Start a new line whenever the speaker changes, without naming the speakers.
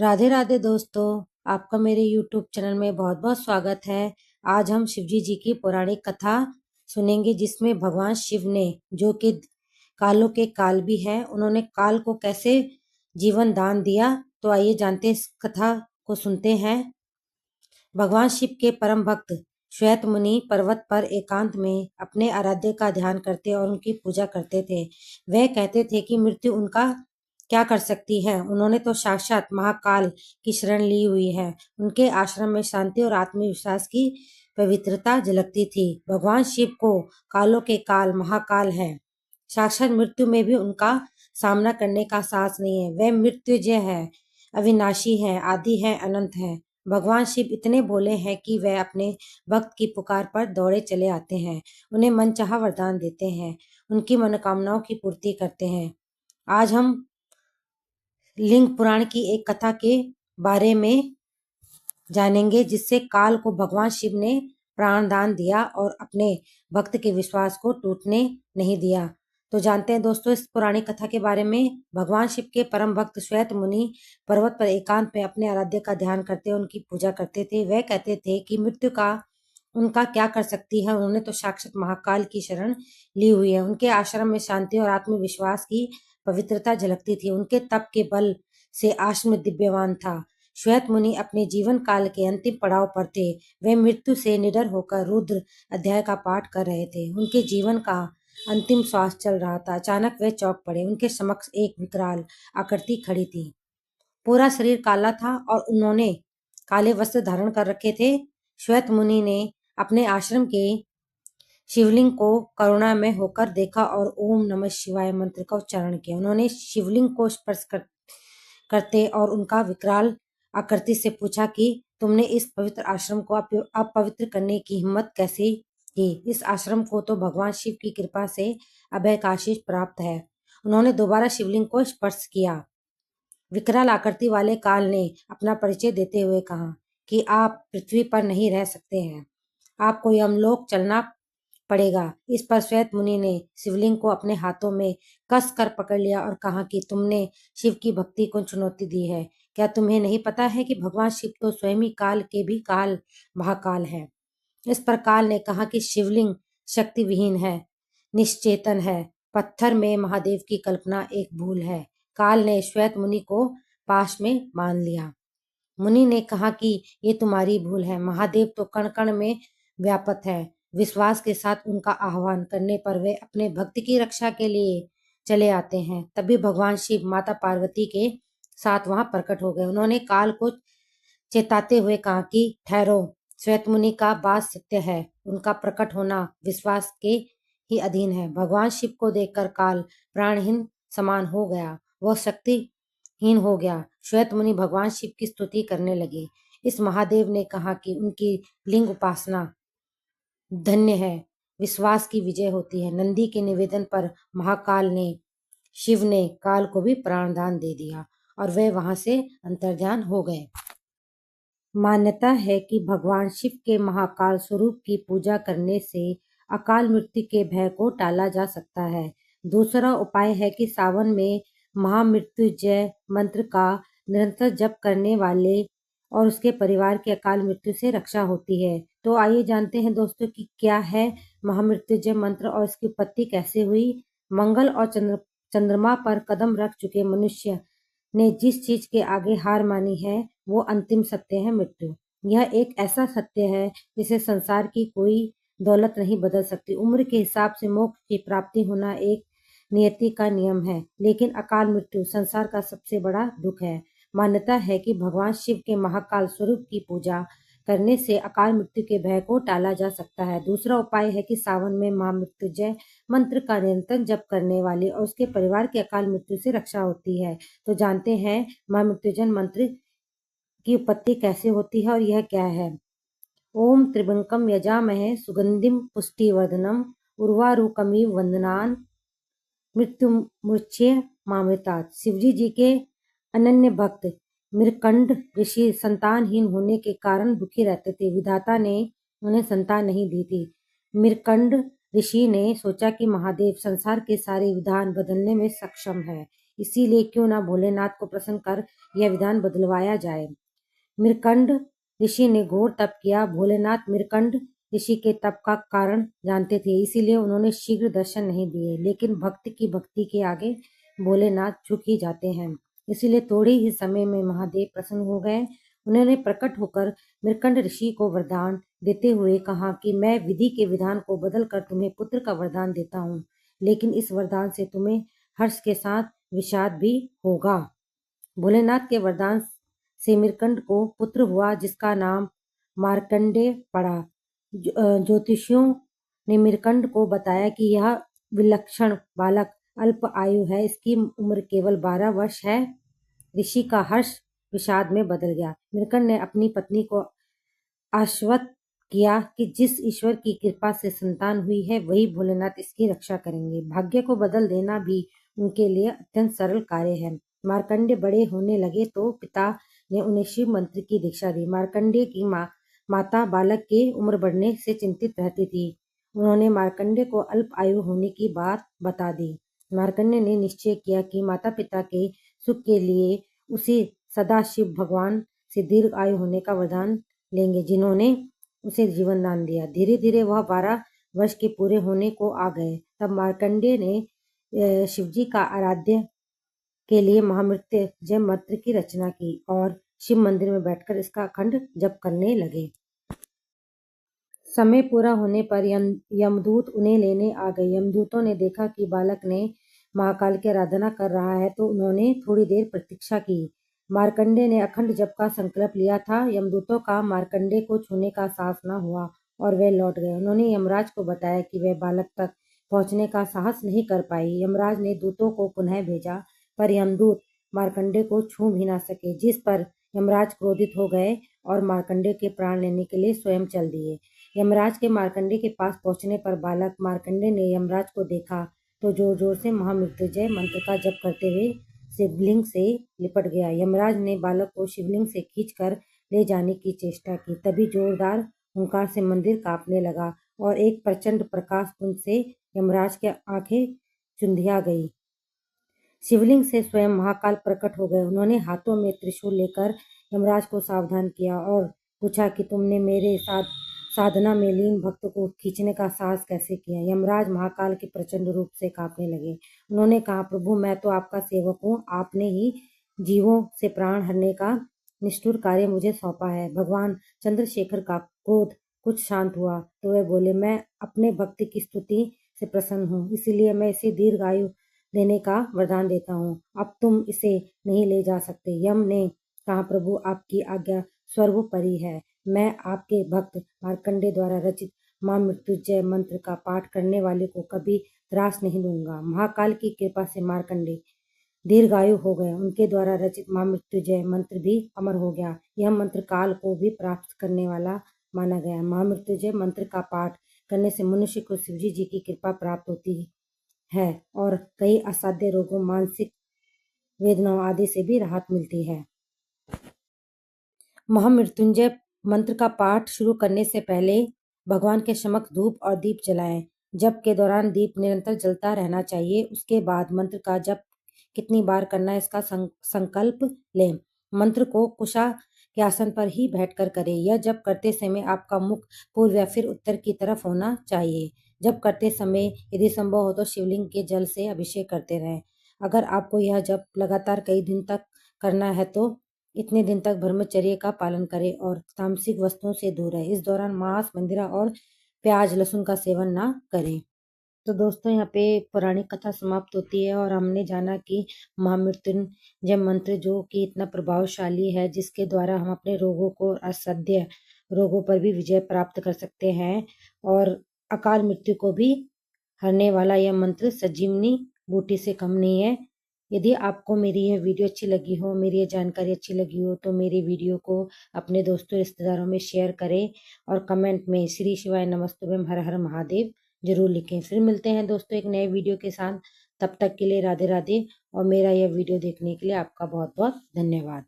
राधे राधे दोस्तों, आपका मेरे YouTube चैनल में बहुत बहुत स्वागत है। आज हम शिवजी जी की पौराणिक कथा सुनेंगे, जिसमें भगवान शिव ने, जो कि कालों के काल भी हैं, उन्होंने काल को कैसे जीवन दान दिया। तो आइए जानते हैं, इस कथा को सुनते हैं। भगवान शिव के परम भक्त श्वेत मुनि पर्वत पर एकांत में अपने आराध्य का ध्यान करते और उनकी पूजा करते थे। वह कहते थे कि मृत्यु उनका क्या कर सकती है, उन्होंने तो साक्षात महाकाल की शरण ली हुई है। उनके आश्रम में शांति और आत्मविश्वास की पवित्रता झलकती थी। भगवान शिव को कालों के काल महाकाल है। साक्षात मृत्यु में भी उनका सामना करने का साहस नहीं है। वह मृत्युजय है, अविनाशी है, आदि है, अनंत है। भगवान शिव इतने भोले हैं कि वह अपने भक्त की पुकार पर दौड़े चले आते हैं, उन्हें मनचाहा वरदान देते हैं, उनकी मनोकामनाओं की पूर्ति करते हैं। आज हम लिंग पुराण की एक कथा के बारे में जानेंगे, जिससे काल को भगवान शिव ने प्राण दान दिया और अपने भक्त के विश्वास को टूटने नहीं दिया। तो जानते हैं दोस्तों इस पुरानी कथा के बारे में। भगवान शिव के परम भक्त श्वेत मुनि पर्वत पर एकांत में अपने आराध्य का ध्यान करते, उनकी पूजा करते थे। वह कहते थे कि मृत्यु का उनका क्या कर सकती है, उन्होंने तो साक्षात महाकाल की शरण ली हुई है। उनके आश्रम में शांति और आत्मविश्वास की पवित्रता झलकती थी। उनके तप के बल से आश्रम दिव्यमान था। श्वेत मुनि अपने जीवन काल के अंतिम पड़ाव पर थे। वे मृत्यु से निडर होकर रुद्र अध्याय का पाठ कर रहे थे। उनके जीवन का अंतिम श्वास चल रहा था। अचानक वे चौंक पड़े। उनके समक्ष एक विकराल आकृति खड़ी थी। पूरा शरीर काला था और उन्होंने काले वस्त्र धारण कर रखे थे। श्वेत मुनि ने अपने आश्रम के शिवलिंग को करुणा में होकर देखा और ओम नमः शिवाय मंत्र का उच्चारण किया। उन्होंने शिवलिंग को स्पर्श करते और उनका विकराल आकृति से पूछा कि तुमने इस पवित्र आश्रम को अपवित्र करने की हिम्मत कैसे की? इस आश्रम को तो भगवान शिव की कृपा से अभय का आशीष प्राप्त है। उन्होंने दोबारा शिवलिंग को स्पर्श किया। विकराल आकृति वाले काल ने अपना परिचय देते हुए कहा कि आप पृथ्वी पर नहीं रह सकते हैं, आपको यमलोक चलना पड़ेगा। इस पर श्वेत मुनि ने शिवलिंग को अपने हाथों में कस कर पकड़ लिया और कहा कि तुमने शिव की भक्ति को चुनौती दी है। क्या तुम्हें नहीं पता है कि भगवान शिव तो स्वयं ही काल के भी काल महाकाल है? इस पर काल ने कहा कि शिवलिंग शक्ति विहीन है, निश्चेतन है। पत्थर में महादेव की कल्पना एक भूल है। काल ने श्वेत मुनि को पाश में बांध लिया। मुनि ने कहा कि ये तुम्हारी भूल है, महादेव तो कण कण में व्यापक है। विश्वास के साथ उनका आह्वान करने पर वे अपने भक्त की रक्षा के लिए चले आते हैं। तभी भगवान शिव माता पार्वती के साथ वहां प्रकट हो गए। उन्होंने काल को चेताते हुए कहा कि ठहरो, श्वेत मुनि का बात सत्य है, उनका प्रकट होना विश्वास के ही अधीन है। भगवान शिव को देखकर काल प्राणहीन समान हो गया, वह शक्तिहीन हो गया। श्वेत मुनि भगवान शिव की स्तुति करने लगे। इस महादेव ने कहा कि उनकी लिंग उपासना धन्य है, विश्वास की विजय होती है। नंदी के निवेदन पर शिव ने काल को भी प्राणदान दे दिया और वे वहां से अंतर्ध्यान हो गए। मान्यता है कि भगवान शिव के महाकाल स्वरूप की पूजा करने से अकाल मृत्यु के भय को टाला जा सकता है। दूसरा उपाय है कि सावन में महामृत्युंजय मंत्र का निरंतर जप करने वाले और उसके परिवार की अकाल मृत्यु से रक्षा होती है। तो आइए जानते हैं दोस्तों कि क्या है महामृत्युंजय मंत्र और इसकी उत्पत्ति कैसे हुई। मंगल और चंद्रमा पर कदम रख चुके मनुष्य ने जिस चीज के आगे हार मानी है, वो अंतिम सत्य है, मृत्यु। यह एक ऐसा सत्य है जिसे संसार की कोई दौलत नहीं बदल सकती। उम्र के हिसाब से मोक्ष की प्राप्ति होना एक नियति का नियम है, लेकिन अकाल मृत्यु संसार का सबसे बड़ा दुख है। मान्यता है कि भगवान शिव के महाकाल स्वरूप की पूजा करने से अकाल मृत्यु के भय को टाला जा सकता है। दूसरा उपाय है कि सावन में महामृत्युंजय मंत्र का निरंतर जप करने वाले और उसके परिवार की अकाल मृत्यु से रक्षा होती है। तो जानते हैं महामृत्युंजय मंत्र की उत्पत्ति कैसे होती है और यह क्या है। ओम त्रिभंकम यजामहे सुगंधिम पुष्टिवर्धनम उर्वारुकमिव वंदनान मृत्युमुच्य मामृतात्। शिवजी जी के अनन्य भक्त मृकंड ऋषि संतानहीन होने के कारण दुखी रहते थे। विधाता ने उन्हें संतान नहीं दी थी। मृकंड ऋषि ने सोचा कि महादेव संसार के सारे विधान बदलने में सक्षम है, इसीलिए क्यों ना भोलेनाथ को प्रसन्न कर यह विधान बदलवाया जाए। मृकंड ऋषि ने घोर तप किया। भोलेनाथ मृकंड ऋषि के तप का कारण जानते थे, इसीलिए उन्होंने शीघ्र दर्शन नहीं दिए। लेकिन भक्त की भक्ति के आगे भोलेनाथ झुक ही जाते हैं, इसीलिए थोड़े ही समय में महादेव प्रसन्न हो गए। उन्होंने प्रकट होकर मृकंड ऋषि को वरदान देते हुए कहा कि मैं विधि के विधान को बदलकर तुम्हें पुत्र का वरदान देता हूँ, लेकिन इस वरदान से तुम्हें हर्ष के साथ विषाद भी होगा। भोलेनाथ के वरदान से मृकंड को पुत्र हुआ, जिसका नाम मार्कंडेय पड़ा। ज्योतिषियों ने मृकंड को बताया कि यह विलक्षण बालक अल्प आयु है, इसकी उम्र केवल 12 वर्ष है। ऋषि का हर्ष विषाद में बदल गया। मृकंड ने अपनी पत्नी को आश्वस्त किया कि जिस ईश्वर की कृपा से संतान हुई है वही भोलेनाथ इसकी रक्षा करेंगे। भाग्य को बदल देना भी उनके लिए अत्यंत सरल कार्य है। मार्कंडेय बड़े होने लगे तो पिता ने उन्हें शिव मंत्र की दीक्षा दी। मार्कंडेय की माता बालक के उम्र बढ़ने से चिंतित रहती थी। उन्होंने मार्कंडेय को अल्प आयु होने की बात बता दी। मार्कंडेय ने निश्चय किया कि माता पिता के सुख के लिए उसे सदा शिव भगवान से दीर्घ आयु होने का वरदान लेंगे, जिन्होंने उसे जीवन दान दिया। धीरे धीरे वह 12 वर्ष के पूरे होने को आ गए। तब मार्कंडेय ने शिवजी का आराध्य के लिए महामृत्युंजय मंत्र की रचना की और शिव मंदिर में बैठकर इसका अखंड जप करने लगे। समय पूरा होने पर यमदूत उन्हें लेने आ गए। यमदूतों ने देखा कि बालक ने महाकाल की आराधना कर रहा है, तो उन्होंने थोड़ी देर प्रतीक्षा की। मार्कंडेय ने अखंड जप का संकल्प लिया था। यमदूतों का मार्कंडेय को छूने का साहस न हुआ और वे लौट गए। उन्होंने यमराज को बताया कि वे बालक तक पहुंचने का साहस नहीं कर पाई। यमराज ने दूतों को पुनः भेजा, पर यमदूत मार्कंडेय को छू भी न सके, जिस पर यमराज क्रोधित हो गए और मार्कंडेय के प्राण लेने के लिए स्वयं चल दिए। यमराज के मार्कंडेय के पास पहुंचने पर बालक मार्कंडेय ने यमराज को देखा तो जोर जोर से महामृत्युंजय मंत्र का जप करते हुए शिवलिंग से लिपट गया। यमराज ने बालक को शिवलिंग से खींचकर ले जाने की चेष्टा की। तभी जोरदार हुंकार से मंदिर कांपने लगा और एक प्रचंड प्रकाश पुंज से यमराज की आंखें चुंधिया गई। शिवलिंग से स्वयं महाकाल प्रकट हो गए। उन्होंने हाथों में त्रिशूल लेकर यमराज को सावधान किया और पूछा कि तुमने मेरे साथ साधना में लीन भक्त को खींचने का साहस कैसे किया। यमराज महाकाल के प्रचंड रूप से कांपने लगे। उन्होंने कहा, प्रभु, मैं तो आपका सेवक हूँ, आपने ही जीवों से प्राण हरने का निष्ठुर कार्य मुझे सौंपा है। भगवान चंद्रशेखर का क्रोध कुछ शांत हुआ तो वे बोले, मैं अपने भक्त की स्तुति से प्रसन्न हूँ, इसीलिए मैं इसे दीर्घायु देने का वरदान देता हूँ। अब तुम इसे नहीं ले जा सकते। यम ने कहा, प्रभु, आपकी आज्ञा सर्वोपरि है। मैं आपके भक्त मार्कंडेय द्वारा रचित महामृत्युंजय मंत्र का पाठ करने वाले को कभी त्रास नहीं दूंगा। महाकाल की कृपा से मार्कंडेय दीर्घायु हो गए। उनके द्वारा रचित महामृत्युंजय मंत्र भी अमर हो गया। यह मंत्र काल को भी प्राप्त करने वाला माना गया। महामृत्युंजय मंत्र का पाठ करने से मनुष्य को शिवजी जी की कृपा प्राप्त होती है और कई असाध्य रोगों, मानसिक वेदनाओं आदि से भी राहत मिलती है। महामृत्युंजय मंत्र का पाठ शुरू करने से पहले भगवान के समक्ष धूप और दीप जलाएं। जप के दौरान दीप निरंतर जलता रहना चाहिए। उसके बाद मंत्र का जप कितनी बार करना है इसका संकल्प लें। मंत्र को कुशा के आसन पर ही बैठकर करें। यह जप करते समय आपका मुख पूर्व या फिर उत्तर की तरफ होना चाहिए। जप करते समय यदि संभव हो तो शिवलिंग के जल से अभिषेक करते रहें। अगर आपको यह जप लगातार कई दिन तक करना है तो इतने दिन तक ब्रह्मचर्य का पालन करें और तामसिक वस्तुओं से दूर रहें। इस दौरान मांस, मंदिरा और प्याज, लहसुन का सेवन ना करें। तो दोस्तों, यहाँ पे पौराणिक कथा समाप्त होती है और हमने जाना कि महामृत्युंजय मंत्र जो कि इतना प्रभावशाली है, जिसके द्वारा हम अपने रोगों को, असाध्य रोगों पर भी विजय प्राप्त कर सकते हैं और अकाल मृत्यु को भी हरने वाला यह मंत्र संजीवनी बूटी से कम नहीं है। यदि आपको मेरी यह वीडियो अच्छी लगी हो, मेरी यह जानकारी अच्छी लगी हो, तो मेरी वीडियो को अपने दोस्तों, रिश्तेदारों में शेयर करें और कमेंट में श्री शिवाय नमस्तुभ्यम हर हर महादेव जरूर लिखें। फिर मिलते हैं दोस्तों एक नए वीडियो के साथ। तब तक के लिए राधे राधे और मेरा यह वीडियो देखने के लिए आपका बहुत बहुत धन्यवाद।